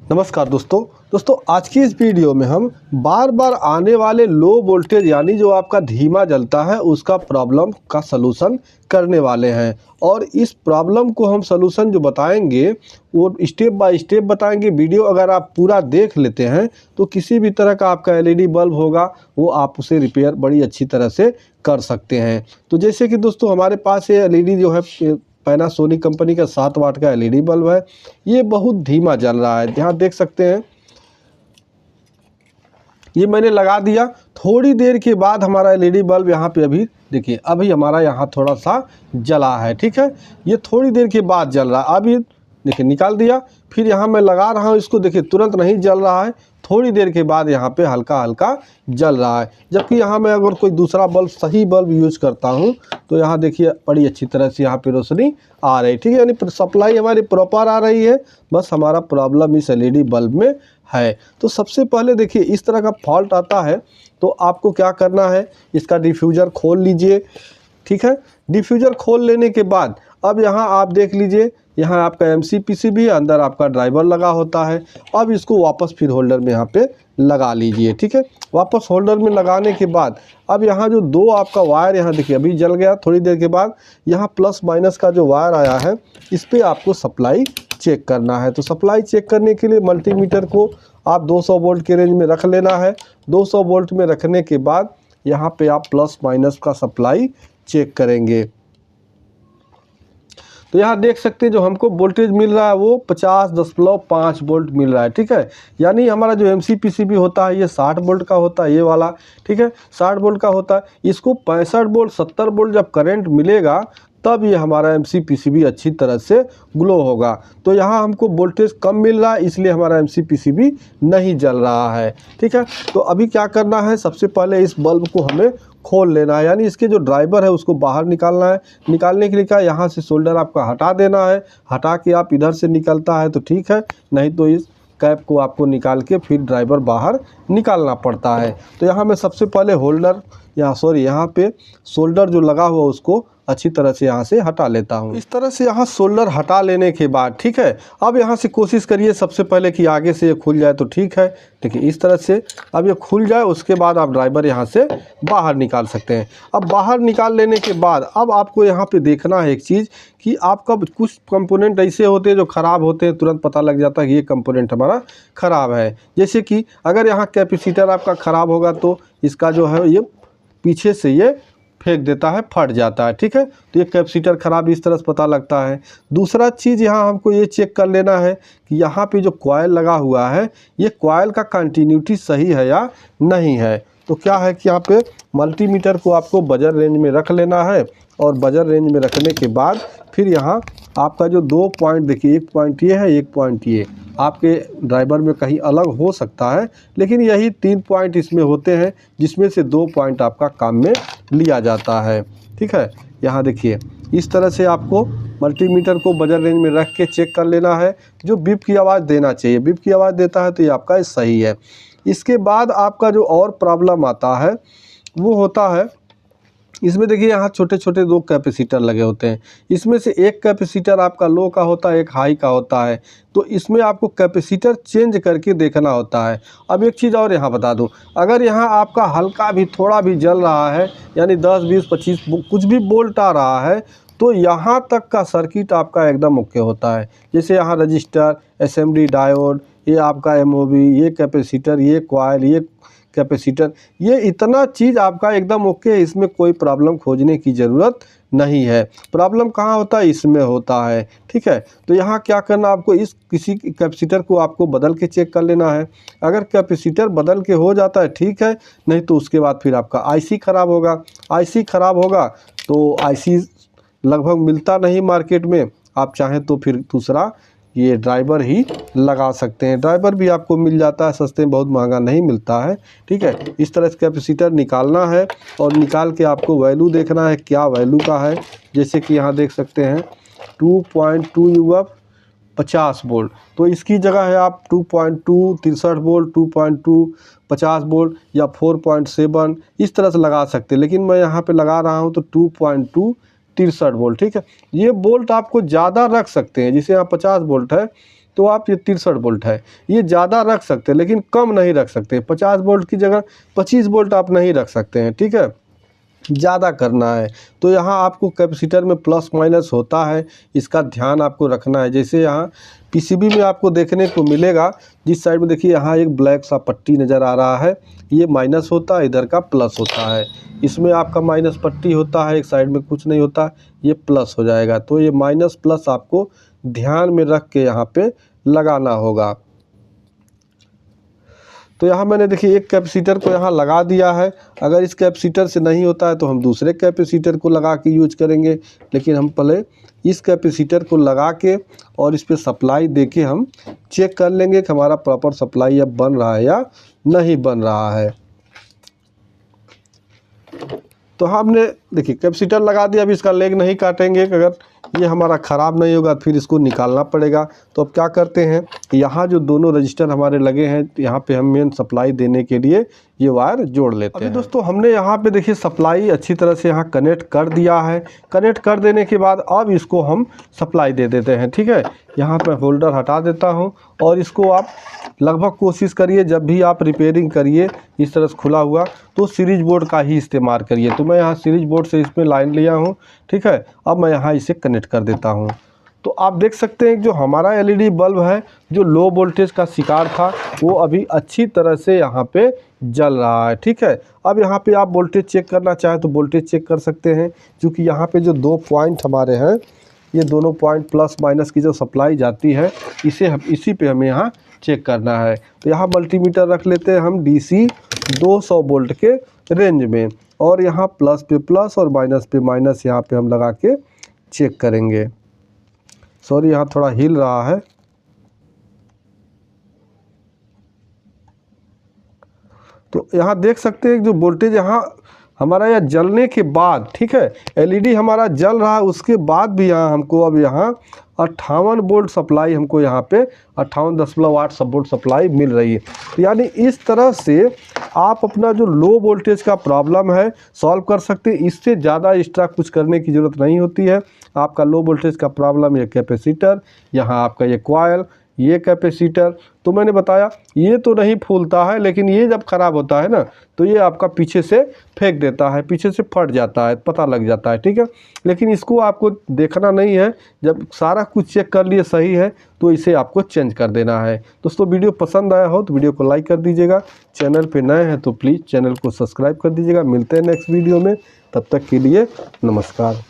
नमस्कार दोस्तों आज की इस वीडियो में हम बार बार आने वाले लो वोल्टेज यानी जो आपका धीमा जलता है उसका प्रॉब्लम का सलूशन करने वाले हैं। और इस प्रॉब्लम को हम सलूशन जो बताएंगे वो स्टेप बाय स्टेप बताएंगे। वीडियो अगर आप पूरा देख लेते हैं तो किसी भी तरह का आपका एलईडी बल्ब होगा वो आप उसे रिपेयर बड़ी अच्छी तरह से कर सकते हैं। तो जैसे कि दोस्तों हमारे पास ये एलईडी जो है पैनासोनिक कंपनी का 7 वाट का एलईडी बल्ब है। ये बहुत धीमा जल रहा है, यहाँ देख सकते हैं। ये मैंने लगा दिया, थोड़ी देर के बाद हमारा एलईडी बल्ब यहाँ पे अभी देखिए अभी हमारा यहाँ थोड़ा सा जला है, ठीक है। ये थोड़ी देर के बाद जल रहा है। अभी देखिए निकाल दिया, फिर यहाँ मैं लगा रहा हूँ इसको, देखिए तुरंत नहीं जल रहा है, थोड़ी देर के बाद यहाँ पे हल्का हल्का जल रहा है। जबकि यहाँ मैं अगर कोई दूसरा बल्ब सही बल्ब यूज़ करता हूँ तो यहाँ देखिए बड़ी अच्छी तरह से यहाँ पे रोशनी आ रही है, ठीक है। यानी सप्लाई हमारी प्रॉपर आ रही है, बस हमारा प्रॉब्लम इस एलईडी बल्ब में है। तो सबसे पहले देखिए इस तरह का फॉल्ट आता है तो आपको क्या करना है, इसका डिफ्यूज़र खोल लीजिए, ठीक है। डिफ्यूज़र खोल लेने के बाद अब यहाँ आप देख लीजिए, यहाँ आपका MCPCB है, अंदर आपका ड्राइवर लगा होता है। अब इसको वापस फिर होल्डर में यहाँ पे लगा लीजिए, ठीक है। वापस होल्डर में लगाने के बाद अब यहाँ जो दो आपका वायर यहाँ देखिए अभी जल गया, थोड़ी देर के बाद यहाँ प्लस माइनस का जो वायर आया है इस पर आपको सप्लाई चेक करना है। तो सप्लाई चेक करने के लिए मल्टीमीटर को आप 200 वोल्ट के रेंज में रख लेना है। 200 वोल्ट में रखने के बाद यहाँ पे आप प्लस माइनस का सप्लाई चेक करेंगे। तो यहाँ देख सकते हैं जो हमको वोल्टेज मिल रहा है वो 50.5 वोल्ट मिल रहा है, ठीक है। यानी हमारा जो MCPCB होता है ये 60 वोल्ट का होता है, ये वाला, ठीक है, 60 वोल्ट का होता है। इसको 65 वोल्ट 70 वोल्ट जब करंट मिलेगा तब ये हमारा MCPCB अच्छी तरह से ग्लो होगा। तो यहाँ हमको वोल्टेज कम मिल रहा है इसलिए हमारा MCPCB नहीं जल रहा है, ठीक है। तो अभी क्या करना है, सबसे पहले इस बल्ब को हमें खोल लेना है, यानी इसके जो ड्राइवर है उसको बाहर निकालना है। निकालने के लिए क्या, यहाँ से सोल्डर आपका हटा देना है। हटा के आप इधर से निकलता है तो ठीक है, नहीं तो इस कैप को आपको निकाल के फिर ड्राइवर बाहर निकालना पड़ता है। तो यहाँ मैं सबसे पहले होल्डर यहाँ पे सोल्डर जो लगा हुआ उसको अच्छी तरह से यहाँ से हटा लेता हूँ। इस तरह से यहाँ सोल्डर हटा लेने के बाद, ठीक है, अब यहाँ से कोशिश करिए सबसे पहले कि आगे से ये खुल जाए तो ठीक है। देखिए इस तरह से अब ये खुल जाए, उसके बाद आप ड्राइवर यहाँ से बाहर निकाल सकते हैं। अब बाहर निकाल लेने के बाद अब आपको यहाँ पे देखना है एक चीज़ कि आपका कुछ कंपोनेंट ऐसे होते हैं जो ख़राब होते हैं, तुरंत पता लग जाता है कि ये कंपोनेंट हमारा ख़राब है। जैसे कि अगर यहाँ कैपेसिटर आपका ख़राब होगा तो इसका जो है ये पीछे से ये फेंक देता है, फट जाता है, ठीक है। तो ये कैपेसिटर ख़राब इस तरह से पता लगता है। दूसरा चीज़ यहाँ हमको ये चेक कर लेना है कि यहाँ पे जो कॉइल लगा हुआ है ये कॉइल का कंटिन्यूटी सही है या नहीं है। तो क्या है कि यहाँ पे मल्टीमीटर को आपको बजर रेंज में रख लेना है और बजर रेंज में रखने के बाद फिर यहाँ आपका जो 2 पॉइंट देखिए, 1 पॉइंट ये है, 1 पॉइंट ये आपके ड्राइवर में कहीं अलग हो सकता है, लेकिन यही 3 पॉइंट इसमें होते हैं जिसमें से 2 पॉइंट आपका काम में लिया जाता है, ठीक है। यहाँ देखिए इस तरह से आपको मल्टीमीटर को बजर रेंज में रख के चेक कर लेना है। जो बीप की आवाज़ देना चाहिए, बीप की आवाज़ देता है तो ये आपका सही है। इसके बाद आपका जो और प्रॉब्लम आता है वो होता है, इसमें देखिए यहाँ छोटे छोटे 2 कैपेसिटर लगे होते हैं। इसमें से एक कैपेसिटर आपका लो का होता है, एक हाई का होता है। तो इसमें आपको कैपेसिटर चेंज करके देखना होता है। अब एक चीज़ और यहाँ बता दूँ, अगर यहाँ आपका हल्का भी थोड़ा भी जल रहा है यानी 10 20 25 कुछ भी वोल्ट आ रहा है तो यहाँ तक का सर्किट आपका एकदम ओके होता है। जैसे यहाँ रजिस्टर, SMD डायोड, ये आपका MOV, ये कैपेसिटर, ये कॉइल, ये कैपेसिटर, ये इतना चीज़ आपका एकदम ओके है। इसमें कोई प्रॉब्लम खोजने की ज़रूरत नहीं है। प्रॉब्लम कहाँ होता है, इसमें होता है, ठीक है। तो यहाँ क्या करना, आपको इस किसी कैपेसिटर को आपको बदल के चेक कर लेना है। अगर कैपेसिटर बदल के हो जाता है ठीक है, नहीं तो उसके बाद फिर आपका IC ख़राब होगा। IC ख़राब होगा तो IC लगभग मिलता नहीं मार्केट में, आप चाहें तो फिर दूसरा ये ड्राइवर ही लगा सकते हैं। ड्राइवर भी आपको मिल जाता है सस्ते में, बहुत महंगा नहीं मिलता है, ठीक है। इस तरह से कैपेसिटर निकालना है और निकाल के आपको वैल्यू देखना है क्या वैल्यू का है। जैसे कि यहाँ देख सकते हैं 2.2 UF 50 वोल्ट, तो इसकी जगह है आप 2.2 63 वोल्ट, 2.2 50 वोल्ट या 4.7 इस तरह से लगा सकते हैं। लेकिन मैं यहाँ पे लगा रहा हूँ तो 2.2 63 वोल्ट, ठीक है। ये वोल्ट आपको ज़्यादा रख सकते हैं, जैसे यहाँ 50 वोल्ट है तो आप ये 63 वोल्ट है, ये ज़्यादा रख सकते हैं लेकिन कम नहीं रख सकते। 50 वोल्ट की जगह 25 वोल्ट आप नहीं रख सकते हैं, ठीक है, ज़्यादा करना है। तो यहाँ आपको कैपेसिटर में प्लस माइनस होता है, इसका ध्यान आपको रखना है। जैसे यहाँ पीसीबी में आपको देखने को मिलेगा, जिस साइड में देखिए यहाँ एक ब्लैक सा पट्टी नज़र आ रहा है, ये माइनस होता है, इधर का प्लस होता है। इसमें आपका माइनस पट्टी होता है, एक साइड में कुछ नहीं होता, ये प्लस हो जाएगा। तो ये माइनस प्लस आपको ध्यान में रख के यहाँ पे लगाना होगा। तो यहाँ मैंने देखिए एक कैपेसिटर को यहाँ लगा दिया है। अगर इस कैपेसिटर से नहीं होता है तो हम दूसरे कैपेसिटर को लगा के यूज करेंगे, लेकिन हम पहले इस कैपेसिटर को लगा के और इस पे सप्लाई देके हम चेक कर लेंगे कि हमारा प्रॉपर सप्लाई अब बन रहा है या नहीं बन रहा है। तो हमने देखिए कैपेसिटर लगा दिया, अभी इसका लेग नहीं काटेंगे। अगर ये हमारा ख़राब नहीं होगा फिर इसको निकालना पड़ेगा। तो अब क्या करते हैं, यहाँ जो दोनों रजिस्टर हमारे लगे हैं, यहाँ पे हम मेन सप्लाई देने के लिए ये वायर जोड़ लेते हैं। अभी दोस्तों हमने यहाँ पे देखिए सप्लाई अच्छी तरह से यहाँ कनेक्ट कर दिया है। कनेक्ट कर देने के बाद अब इसको हम सप्लाई दे देते हैं, ठीक है। यहाँ पे होल्डर हटा देता हूँ और इसको आप लगभग कोशिश करिए जब भी आप रिपेयरिंग करिए इस तरह से खुला हुआ तो सीरीज बोर्ड का ही इस्तेमाल करिए। तो मैं यहाँ सीरीज बोर्ड से इसमें लाइन लिया हूँ, ठीक है। अब मैं यहाँ इसे कनेक्ट कर देता हूँ। तो आप देख सकते हैं जो हमारा एलईडी बल्ब है जो लो वोल्टेज का शिकार था वो अभी अच्छी तरह से यहाँ पे जल रहा है, ठीक है। अब यहाँ पे आप वोल्टेज चेक करना चाहें तो वोल्टेज चेक कर सकते हैं, क्योंकि यहाँ पे जो 2 पॉइंट हमारे हैं, ये दोनों पॉइंट प्लस माइनस की जो सप्लाई जाती है इसी पे हमें यहाँ चेक करना है। तो यहाँ मल्टीमीटर रख लेते हैं हम DC 200 वोल्ट के रेंज में, और यहाँ प्लस पे प्लस और माइनस पे माइनस यहाँ पे हम लगा के चेक करेंगे। सॉरी यहाँ थोड़ा हिल रहा है। तो यहाँ देख सकते हैं जो वोल्टेज यहाँ हमारा यह जलने के बाद, ठीक है, एलईडी हमारा जल रहा है उसके बाद भी यहाँ हमको अब यहाँ 58 वोल्ट सप्लाई हमको यहाँ पे 58.8 सब वोल्ट सप्लाई मिल रही है। तो यानी इस तरह से आप अपना जो लो वोल्टेज का प्रॉब्लम है सॉल्व कर सकते हैं। इससे ज़्यादा एक्स्ट्रा कुछ करने की ज़रूरत नहीं होती है। आपका लो वोल्टेज का प्रॉब्लम ये कैपेसिटर, यहाँ आपका ये कॉइल, ये कैपेसिटर, तो मैंने बताया ये तो नहीं फूलता है, लेकिन ये जब ख़राब होता है ना तो ये आपका पीछे से फेंक देता है, पीछे से फट जाता है, पता लग जाता है, ठीक है। लेकिन इसको आपको देखना नहीं है, जब सारा कुछ चेक कर लिए सही है तो इसे आपको चेंज कर देना है। दोस्तों वीडियो पसंद आया हो तो वीडियो को लाइक कर दीजिएगा, चैनल पे नए हैं तो प्लीज़ चैनल को सब्सक्राइब कर दीजिएगा। मिलते हैं नेक्स्ट वीडियो में, तब तक के लिए नमस्कार।